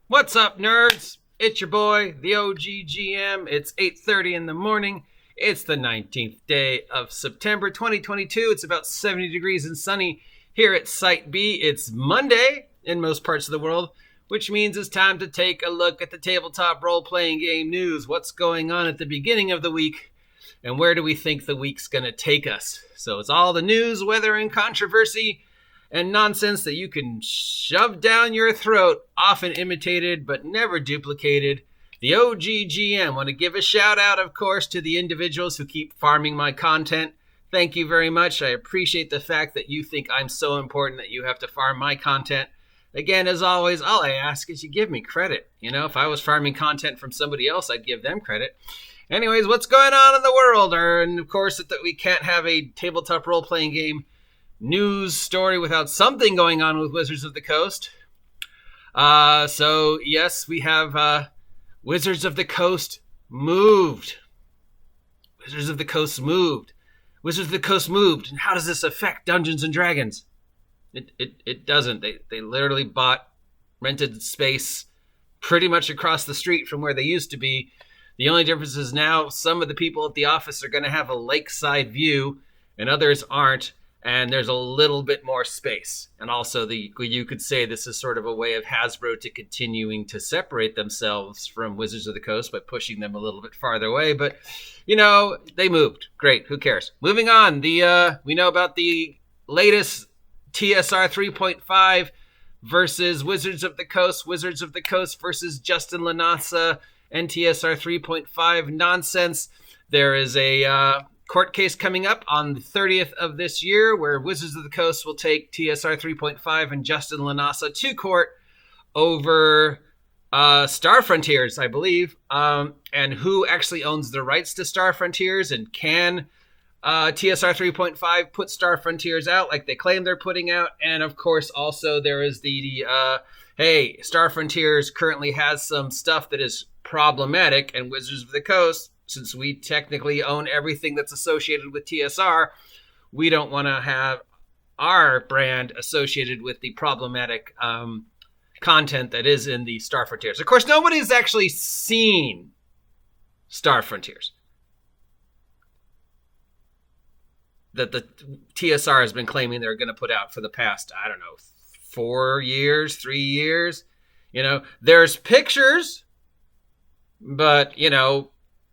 What's up, nerds? It's your boy, the OGGM. It's 8:30 in the morning. It's the 19th day of September 2022. It's about 70 degrees and sunny here at Site B. It's Monday in most parts of the world, which means it's time to take a look at the tabletop role-playing game news. What's going on at the beginning of the week, and where do we think the week's going to take us? So it's all the news, weather, and controversy and nonsense that you can shove down your throat, often imitated but never duplicated. The OGGM. Want to give a shout out, of course, to the individuals who keep farming my content. Thank you very much. I appreciate the fact that you think I'm so important that you have to farm my content. Again, as always, all I ask is you give me credit. You know, if I was farming content from somebody else, I'd give them credit. Anyways, what's going on in the world? And of course, that we can't have a tabletop role-playing game news story without something going on with Wizards of the Coast. So yes, we have Wizards of the Coast moved. Wizards of the Coast moved. Wizards of the Coast moved. And how does this affect Dungeons and Dragons? It doesn't. They literally rented space pretty much across the street from where they used to be. The only difference is now some of the people at the office are going to have a lakeside view and others aren't. And there's a little bit more space. And also, you could say this is sort of a way of Hasbro to continuing to separate themselves from Wizards of the Coast by pushing them a little bit farther away. But, you know, they moved. Great. Who cares? Moving on. We know about the latest TSR 3.5 versus Wizards of the Coast. Wizards of the Coast versus Justin Lanasa and TSR 3.5 nonsense. There is a court case coming up on the 30th of this year where Wizards of the Coast will take TSR 3.5 and Justin Lanasa to court over Star Frontiers, I believe, and who actually owns the rights to Star Frontiers, and can TSR 3.5 put Star Frontiers out like they claim they're putting out. And of course, also there is the hey, Star Frontiers currently has some stuff that is problematic, and Wizards of the Coast, since we technically own everything that's associated with TSR, we don't want to have our brand associated with the problematic content that is in the Star Frontiers. Of course, nobody's actually seen Star Frontiers that the TSR has been claiming they're going to put out for the past, 4 years, 3 years. You know, there's pictures, but,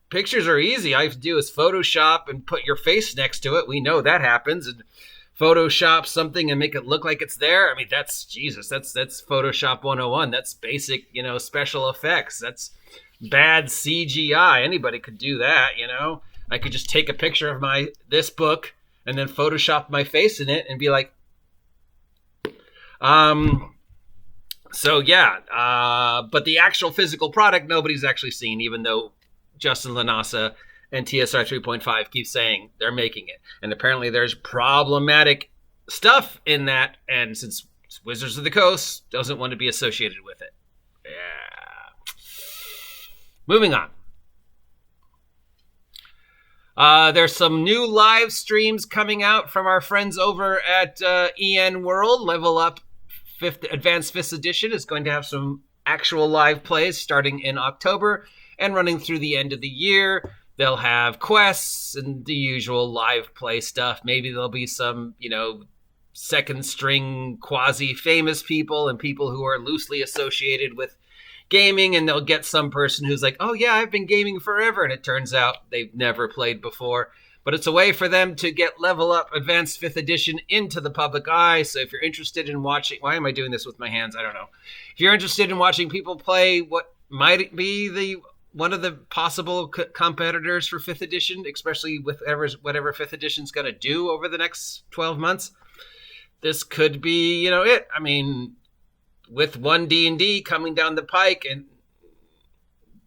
pictures are easy. All you have to do is Photoshop and put your face next to it. We know that happens. And Photoshop something and make it look like it's there. I mean, that's Photoshop 101. That's basic, special effects. That's bad CGI. Anybody could do that, I could just take a picture of this book and then Photoshop my face in it and be like, so yeah, but the actual physical product, nobody's actually seen, even though Justin Lanasa and TSR 3.5 keep saying they're making it. And apparently there's problematic stuff in that. And since Wizards of the Coast doesn't want to be associated with it. Yeah. Moving on. There's some new live streams coming out from our friends over at EN World. Level Up Advanced 5th Edition is going to have some actual live plays starting in October and running through the end of the year. They'll have quests and the usual live play stuff. Maybe there'll be some, second string quasi-famous people and people who are loosely associated with gaming, and they'll get some person who's like, oh yeah, I've been gaming forever, and it turns out they've never played before. But it's a way for them to get Level Up Advanced 5th Edition into the public eye. So if you're interested in watching... Why am I doing this with my hands? I don't know. If you're interested in watching people play what might be one of the possible competitors for 5th edition, especially with whatever 5th edition's going to do over the next 12 months, this could be, it. I mean, with one D&D coming down the pike and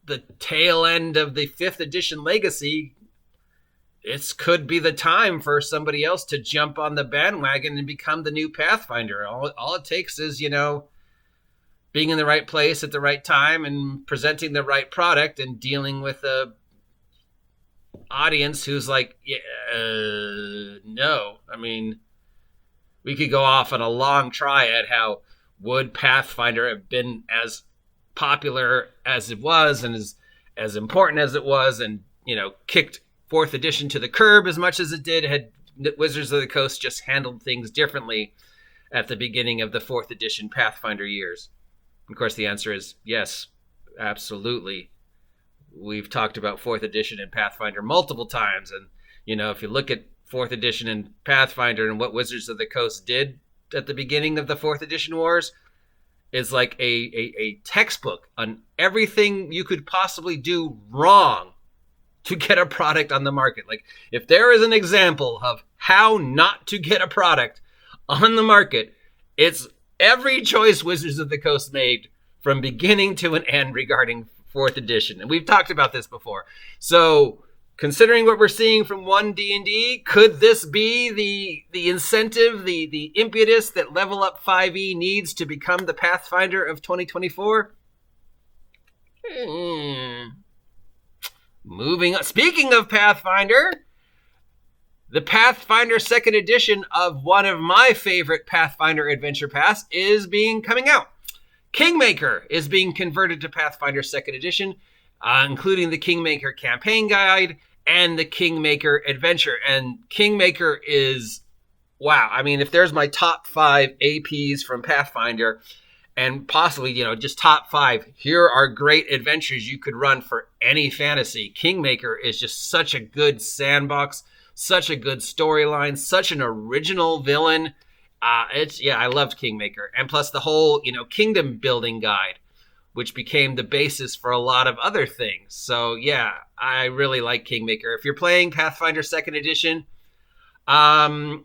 the tail end of the 5th edition legacy, this could be the time for somebody else to jump on the bandwagon and become the new Pathfinder. All it takes is, being in the right place at the right time and presenting the right product and dealing with a audience who's like, no. I mean, we could go off on a long triad how would Pathfinder have been as popular as it was and as important as it was, and kicked 4th edition to the curb as much as it did, had Wizards of the Coast just handled things differently at the beginning of the 4th edition Pathfinder years? Of course, the answer is yes, absolutely. We've talked about 4th edition and Pathfinder multiple times, and if you look at 4th edition and Pathfinder and what Wizards of the Coast did at the beginning of the 4th edition wars, is like a textbook on everything you could possibly do wrong to get a product on the market. Like, if there is an example of how not to get a product on the market, it's every choice Wizards of the Coast made from beginning to an end regarding 4th edition. And we've talked about this before. So, considering what we're seeing from 1D&D, could this be the incentive, the impetus that Level Up 5e needs to become the Pathfinder of 2024? Moving on. Speaking of Pathfinder, the Pathfinder 2nd edition of one of my favorite Pathfinder Adventure Paths is coming out. Kingmaker is being converted to Pathfinder 2nd edition, including the Kingmaker campaign guide and the Kingmaker adventure. And Kingmaker is, wow. I mean, if there's my top 5 APs from Pathfinder, and possibly, just top 5, here are great adventures you could run for any fantasy. Kingmaker is just such a good sandbox, such a good storyline, such an original villain. I loved Kingmaker. And plus the whole, kingdom building guide, which became the basis for a lot of other things. So yeah, I really like Kingmaker. If you're playing Pathfinder 2nd edition, I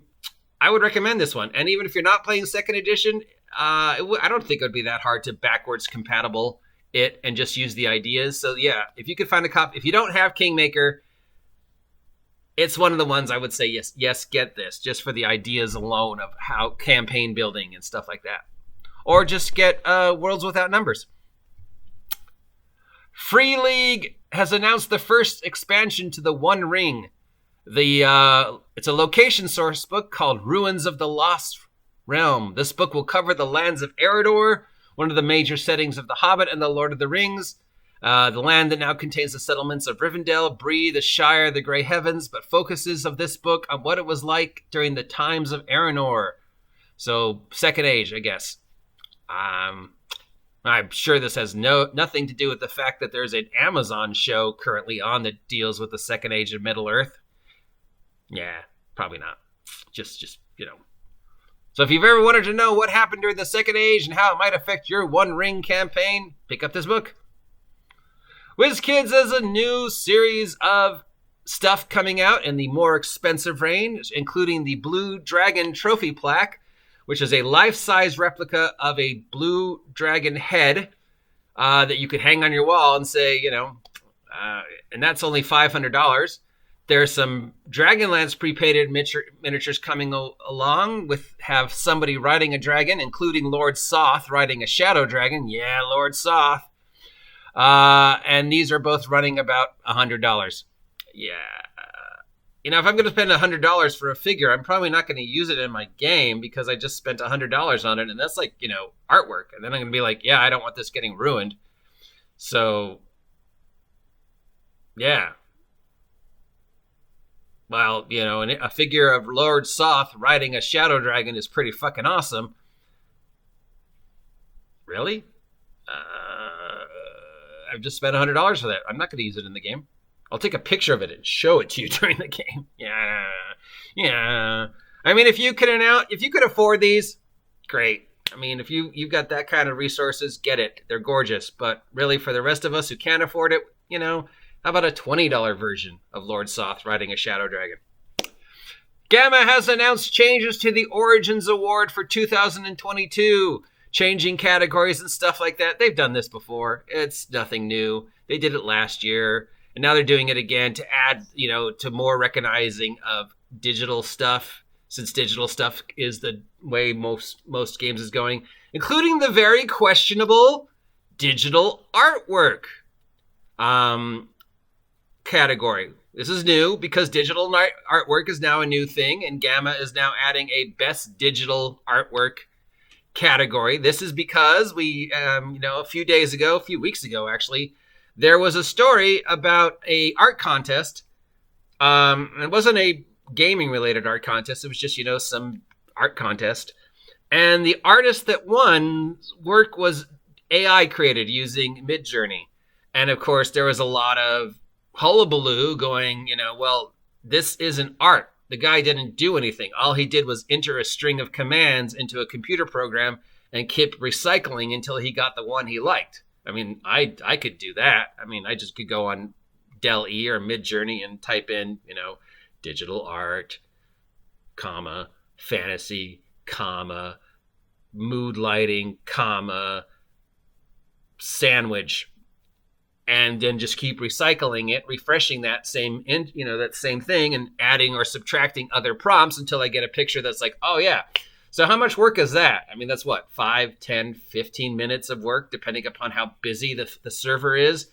would recommend this one. And even if you're not playing 2nd edition, I don't think it would be that hard to backwards compatible it and just use the ideas. So yeah, if you could find a copy, if you don't have Kingmaker, it's one of the ones I would say, yes, get this, just for the ideas alone of how campaign building and stuff like that. Or just get Worlds Without Numbers. Free League has announced the first expansion to the One Ring. It's a location source book called Ruins of the Lost Realm. This book will cover the lands of Eredor, one of the major settings of The Hobbit and The Lord of the Rings. The land that now contains the settlements of Rivendell, Bree, the Shire, the Grey Heavens, but focuses of this book on what it was like during the times of Erenor. So, Second Age, I guess. I'm sure this has nothing to do with the fact that there's an Amazon show currently on that deals with the Second Age of Middle-earth. Yeah, probably not. Just. So if you've ever wanted to know what happened during the Second Age and how it might affect your One Ring campaign, pick up this book. WizKids has a new series of stuff coming out in the more expensive range, including the Blue Dragon Trophy Plaque, which is a life-size replica of a blue dragon head that you could hang on your wall and say, and that's only $500. There's some Dragonlance pre-painted miniatures coming along have somebody riding a dragon, including Lord Soth riding a shadow dragon. Yeah, Lord Soth. And these are both running about $100. Yeah. If I'm going to spend $100 for a figure, I'm probably not going to use it in my game because I just spent $100 on it. And that's like, artwork. And then I'm going to be like, yeah, I don't want this getting ruined. So, yeah. Well, a figure of Lord Soth riding a shadow dragon is pretty fucking awesome. Really? I've just spent $100 for that. I'm not going to use it in the game. I'll take a picture of it and show it to you during the game. Yeah. I mean, if you could afford these, great. I mean, if you've got that kind of resources, get it. They're gorgeous. But really, for the rest of us who can't afford it, how about a $20 version of Lord Soth riding a shadow dragon? GAMA has announced changes to the Origins Award for 2022. Changing categories and stuff like that. They've done this before. It's nothing new. They did it last year, and now they're doing it again to add, to more recognizing of digital stuff, since digital stuff is the way most games is going, including the very questionable digital artwork category. This is new because digital artwork is now a new thing, and GAMA is now adding a best digital artwork category. This is because we, a few weeks ago, actually, there was a story about a art contest. It wasn't a gaming related art contest. It was just, some art contest. And the artist that won work was AI created using Midjourney. And of course, there was a lot of hullabaloo going, well, this isn't art. The guy didn't do anything. All he did was enter a string of commands into a computer program and keep recycling until he got the one he liked. I mean, I could do that. I mean, I just could go on Dell-E or Midjourney and type in, digital art, comma, fantasy, comma, mood lighting, comma, sandwich, and then just keep recycling it, refreshing that same thing and adding or subtracting other prompts until I get a picture that's like, oh yeah. So how much work is that? I mean, that's what, 5, 10, 15 minutes of work, depending upon how busy the server is,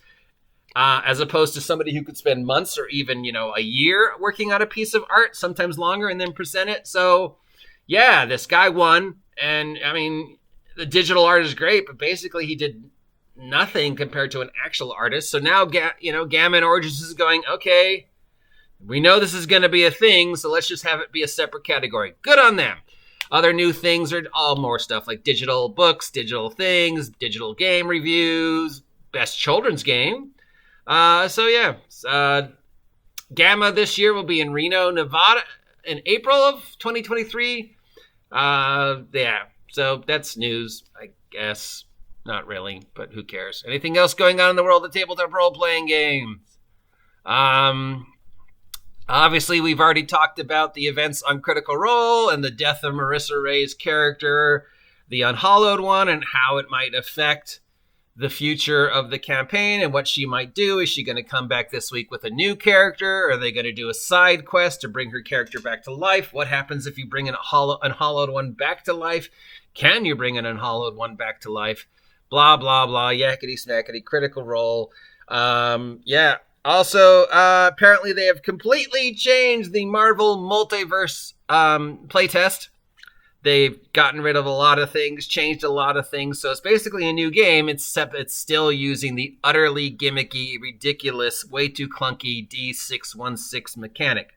as opposed to somebody who could spend months or even, a year working on a piece of art, sometimes longer, and then present it. So yeah, this guy won. And I mean, the digital art is great, but basically he did nothing compared to an actual artist. So now, GAMA and Origins is going, okay, we know this is going to be a thing, so let's just have it be a separate category. Good on them. Other new things are all more stuff like digital books, digital things, digital game reviews, best children's game. GAMA this year will be in Reno, Nevada in April of 2023. So that's news, I guess. Not really, but who cares? Anything else going on in the world of tabletop role-playing games? Obviously, we've already talked about the events on Critical Role and the death of Marissa Ray's character, the Unhallowed one, and how it might affect the future of the campaign and what she might do. Is she going to come back this week with a new character? Are they going to do a side quest to bring her character back to life? What happens if you bring an Unhallowed one back to life? Can you bring an Unhallowed one back to life? Blah, blah, blah, yakety smackety, Critical Role. Also, apparently they have completely changed the Marvel Multiverse playtest. They've gotten rid of a lot of things, changed a lot of things. So it's basically a new game, except it's still using the utterly gimmicky, ridiculous, way too clunky D616 mechanic,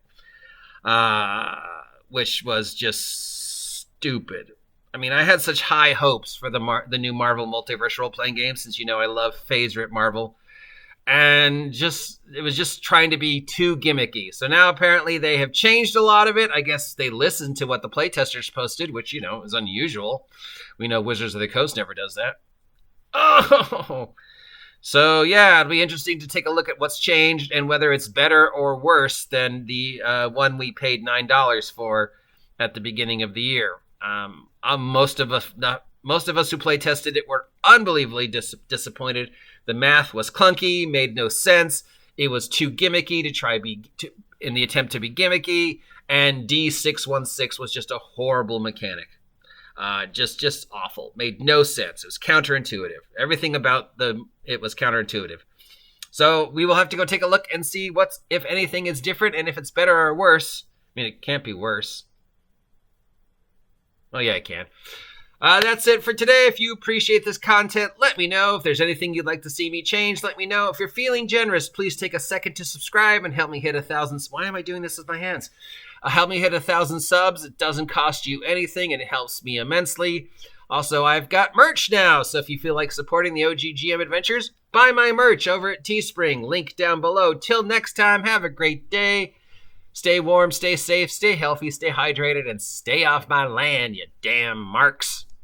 which was just stupid. I mean, I had such high hopes for the new Marvel Multiverse role-playing game, since I love favorite Marvel. And it was just trying to be too gimmicky. So now apparently they have changed a lot of it. I guess they listened to what the playtesters posted, which, is unusual. We know Wizards of the Coast never does that. Oh! So yeah, it'll be interesting to take a look at what's changed and whether it's better or worse than the one we paid $9 for at the beginning of the year. Most of us who play tested it were unbelievably disappointed. The math was clunky, made no sense. It was too gimmicky in the attempt to be gimmicky, and D616 was just a horrible mechanic. Just awful. Made no sense. It was counterintuitive. Everything about it was counterintuitive. So we will have to go take a look and see if anything is different and if it's better or worse. I mean, it can't be worse. Oh, yeah, I can. That's it for today. If you appreciate this content, let me know. If there's anything you'd like to see me change, let me know. If you're feeling generous, please take a second to subscribe and help me hit 1,000. Why am I doing this with my hands? Help me hit 1,000 subs. It doesn't cost you anything, and it helps me immensely. Also, I've got merch now, so if you feel like supporting the OGGM adventures, buy my merch over at Teespring. Link down below. Till next time, have a great day. Stay warm, stay safe, stay healthy, stay hydrated, and stay off my land, you damn marks.